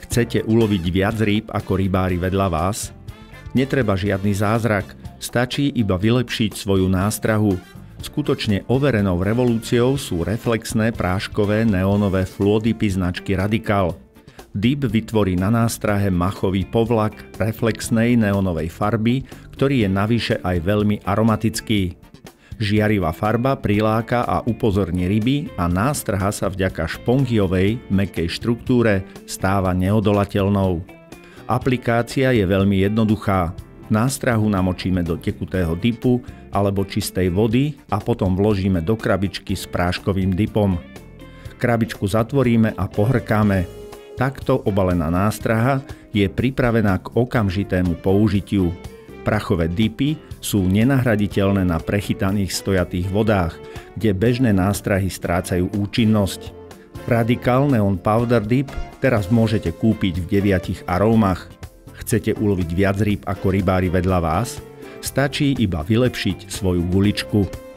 Chcete uloviť viac rýb ako rybári vedľa vás? Netreba žiadny zázrak, stačí iba vylepšiť svoju nástrahu. Skutočne overenou revolúciou sú reflexné práškové neónové fluodipy značky Radical. Dip vytvorí na nástrahe machový povlak reflexnej neónovej farby, ktorý je navyše aj veľmi aromatický. Žiarivá farba priláka a upozorní ryby a nástraha sa vďaka špongiovej, mäkkej štruktúre stáva neodolateľnou. Aplikácia je veľmi jednoduchá. Nástrahu namočíme do tekutého dipu alebo čistej vody a potom vložíme do krabičky s práškovým dipom. Krabičku zatvoríme a pohrkáme. Takto obalená nástraha je pripravená k okamžitému použitiu. Prachové dipy sú nenahraditeľné na prechytaných stojatých vodách, kde bežné nástrahy strácajú účinnosť. Radical Neon Powder Dip teraz môžete kúpiť v 9 arómach. Chcete uloviť viac rýb ako rybári vedľa vás? Stačí iba vylepšiť svoju guličku.